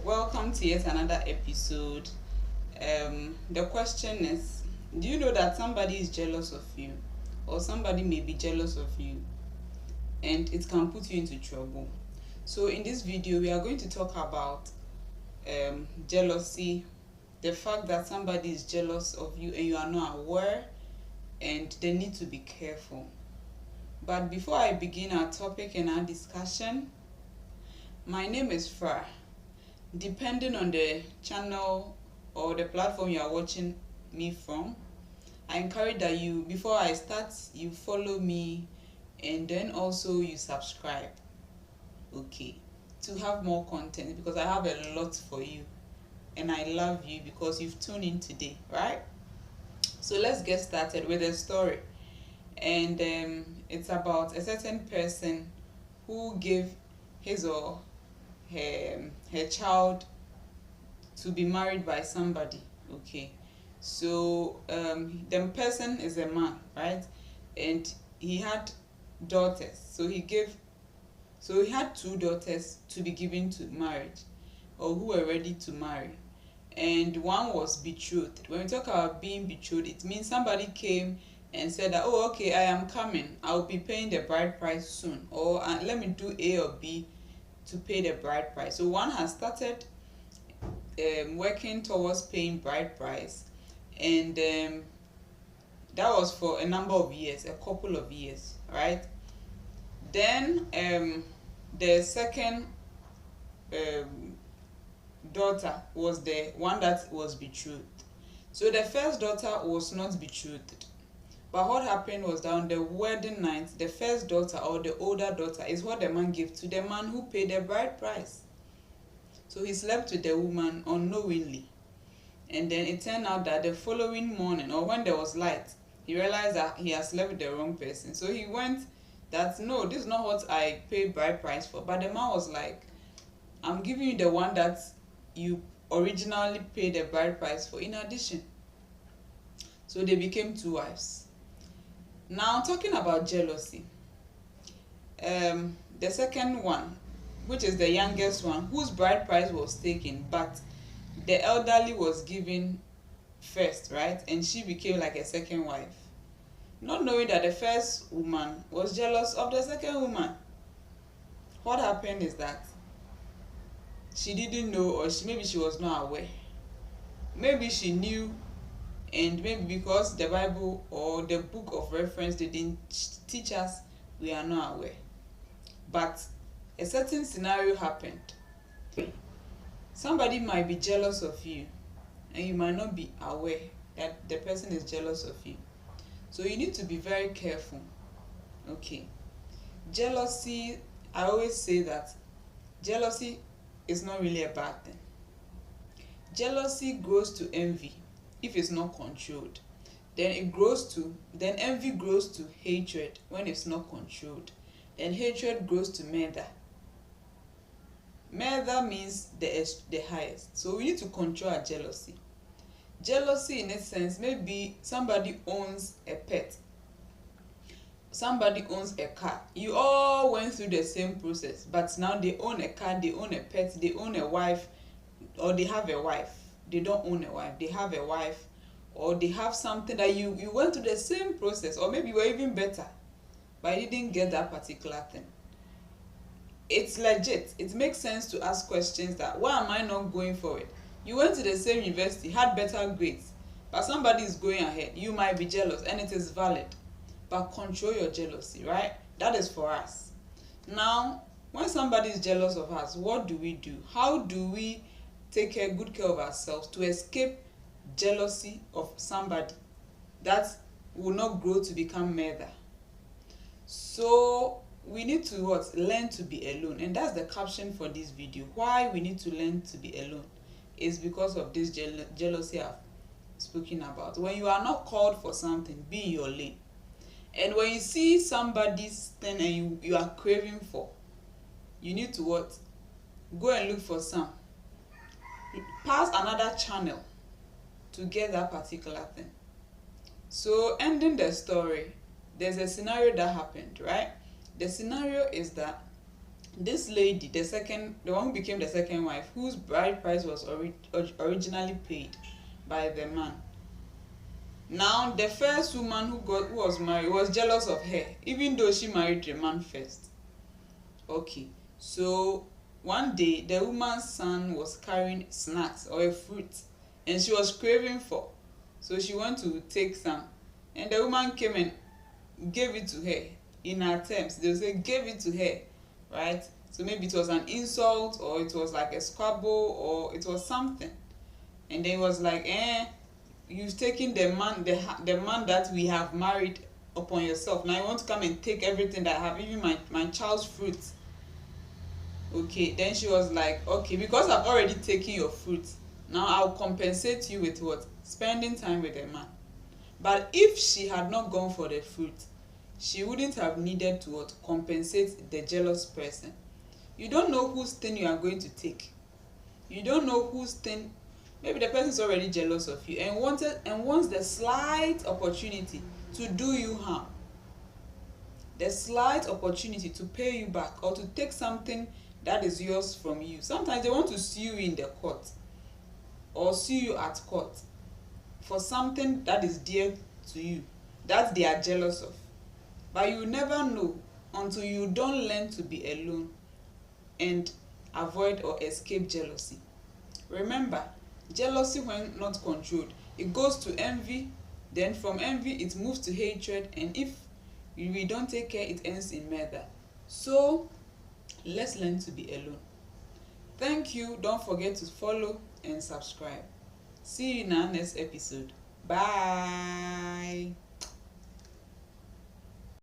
Welcome to yet another episode. The question is, do you know that somebody is jealous of you, or somebody may be jealous of you, and it can put you into trouble? So in this video, we are going to talk about jealousy, the fact that somebody is jealous of you and you are not aware, and they need to be careful. But before I begin our topic and our discussion, my name is Fra. Depending on the channel or the platform you are watching me from, I encourage that you, before I start, you follow me and then also you subscribe, okay, to have more content, because I have a lot for you and I love you because you've tuned in today, right? So let's get started with a story. And it's about a certain person who gave his or her child to be married by somebody. Okay, so the person is a man, right? And he had daughters, so he had two daughters to be given to marriage, or who were ready to marry, and one was betrothed. When we talk about being betrothed, it means somebody came and said that, oh, okay, I am coming, I'll be paying the bride price soon, or let me do A or B to pay the bride price. So one has started working towards paying bride price, and that was for a number of years, a couple of years, right? Then the second daughter was the one that was betrothed. So the first daughter was not betrothed, but what happened was that on the wedding night, the first daughter, or the older daughter, is what the man gave to the man who paid the bride price. So he slept with the woman unknowingly, and then it turned out that the following morning, or when there was light, he realized that he had slept with the wrong person. So he went that, no, this is not what I paid bride price for. But the man was like, I'm giving you the one that you originally paid the bride price for in addition. So they became two wives. Now, talking about jealousy, the second one, which is the youngest one, whose bride price was taken, but the elderly was given first, right? And she became like a second wife, not knowing that the first woman was jealous of the second woman. What happened is that she didn't know, or maybe she was not aware. Maybe she knew, and maybe because the Bible or the book of reference didn't teach us, we are not aware. But a certain scenario happened. Somebody might be jealous of you, and you might not be aware that the person is jealous of you. So you need to be very careful. Okay. Jealousy, I always say that jealousy is not really a bad thing. Jealousy grows to envy if it's not controlled. Then envy grows to hatred when it's not controlled. Then hatred grows to murder. Murder means the highest. So we need to control our jealousy. Jealousy, in a sense, maybe somebody owns a pet, somebody owns a car. You all went through the same process, but now they own a car, they own a pet, they own a wife, or they have a wife. They don't own a wife, they have a wife, or they have something that you went through the same process, or maybe you were even better, but you didn't get that particular thing. It's legit. It makes sense to ask questions that, why am I not going for it? You went to the same university, had better grades, but somebody is going ahead. You might be jealous, and it is valid, but control your jealousy, right? That is for us. Now, when somebody is jealous of us, what do we do? How do we take good care of ourselves to escape jealousy of somebody that will not grow to become murder? So we need to learn to be alone, and that's the caption for this video. Why we need to learn to be alone is because of this jealousy I've spoken about. When you are not called for something, be in your lane. And when you see somebody's thing and you are craving for, you need to go and look for some, pass another channel to get that particular thing. So ending the story, there's a scenario that happened, right? The scenario is that This lady, the one who became the second wife, whose bride price was originally paid by the man. Now the first woman who was married was jealous of her, even though she married the man first. Okay, so one day the woman's son was carrying snacks or a fruit, and she was craving for, so she went to take some, and the woman came and gave it to her. In her terms, they will say gave it to her, right? So maybe it was an insult, or it was like a squabble, or it was something. And then it was like, you've taken the man that we have married upon yourself. Now you want to come and take everything that I have, even my child's fruit. Okay, then she was like, okay, because I've already taken your fruit, now I'll compensate you with what? Spending time with the man. But if she had not gone for the fruit, she wouldn't have needed to what? Compensate the jealous person. You don't know whose thing you are going to take. You don't know whose thing. Maybe the person is already jealous of you and wants the slight opportunity to do you harm, the slight opportunity to pay you back or to take something that is yours from you. Sometimes they want to sue you in the court or sue you at court for something that is dear to you, that they are jealous of. But you never know until you don't learn to be alone and avoid or escape jealousy. Remember, jealousy, when not controlled, it goes to envy, then from envy it moves to hatred, and if we don't take care, it ends in murder. So let's learn to be alone. Thank you. Don't forget to follow and subscribe. See you in our next episode. Bye.